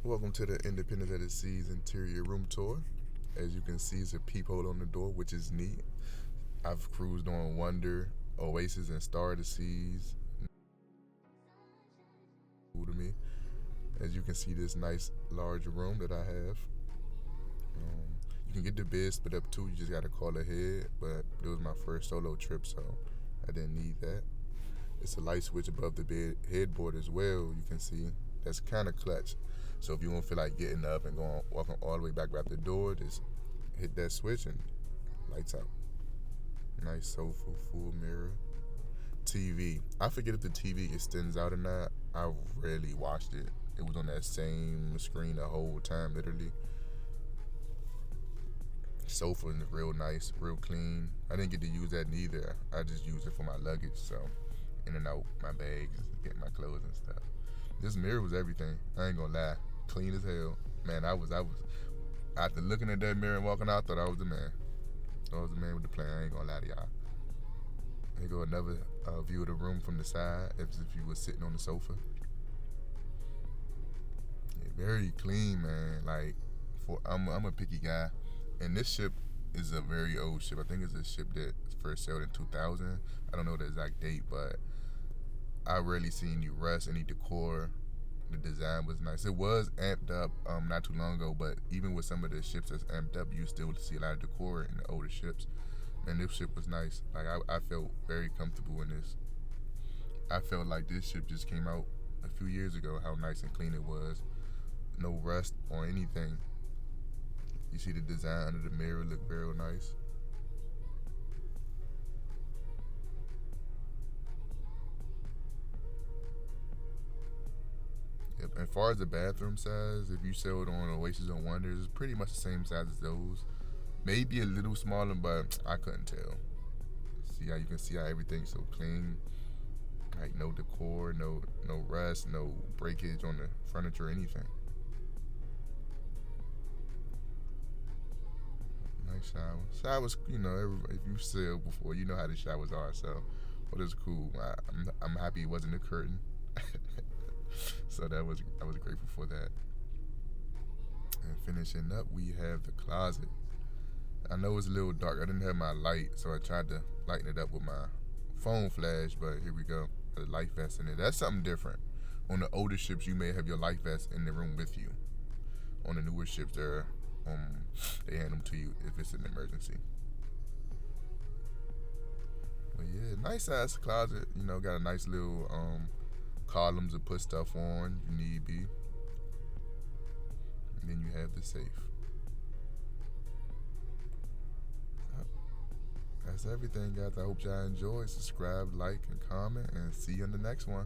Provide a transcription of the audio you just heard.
Welcome to the Independence at the Seas interior room tour. As you can see, it's a peephole on the door, which is neat. I've cruised on Wonder, Oasis, and Star of the Seas. Cool to me. As you can see, this nice large room that I have. You can get the bed split up too. You just gotta call ahead. But it was my first solo trip, so I didn't need that. It's a light switch above the bed headboard as well. You can see that's kind of clutch. So if you don't feel like getting up and walking all the way back out the door, just hit that switch and lights out. Nice sofa, full mirror. TV. I forget if the TV extends out or not. I rarely watched it. It was on that same screen the whole time, literally. Sofa is real nice, real clean. I didn't get to use that neither. I just used it for my luggage, so in and out my bags, getting my clothes and stuff. This mirror was everything. I ain't gonna lie, clean as hell. Man, I was. After looking at that mirror and walking out, I thought I was the man. I was the man with the plan. I ain't gonna lie to y'all. Here go another view of the room from the side, as if you were sitting on the sofa. Yeah, very clean, man. Like, I'm a picky guy, and this ship is a very old ship. I think it's a ship that first sailed in 2000. I don't know the exact date, but I rarely see any rust, any decor. The design was nice. It was amped up not too long ago, but even with some of the ships that's amped up, you still see a lot of decor in the older ships. And this ship was nice. Like I felt very comfortable in this. I felt like this ship just came out a few years ago, how nice and clean it was. No rust or anything. You see the design under the mirror look very nice. Yep. And as far as the bathroom size, if you sailed on Oasis and Wonders, it's pretty much the same size as those. Maybe a little smaller, but I couldn't tell. See how you can see how everything's so clean. Like no decor, no rust, no breakage on the furniture or anything. Nice shower. Showers, if you sailed before, you know how the showers are. So, but it's cool. I'm happy it wasn't a curtain. So I was grateful for that. And finishing up, we have the closet. I know it's a little dark. I didn't have my light, so I tried to lighten it up with my phone flash, but here we go. The light vest in it. That's something different. On the older ships, you may have your light vest in the room with you. On the newer ships, they hand them to you if it's an emergency. But yeah, nice ass closet. Got a nice little columns to put stuff on if need be. And then you have the safe. That's everything, guys. I hope y'all enjoy. Subscribe, like, and comment, and see you on the next one.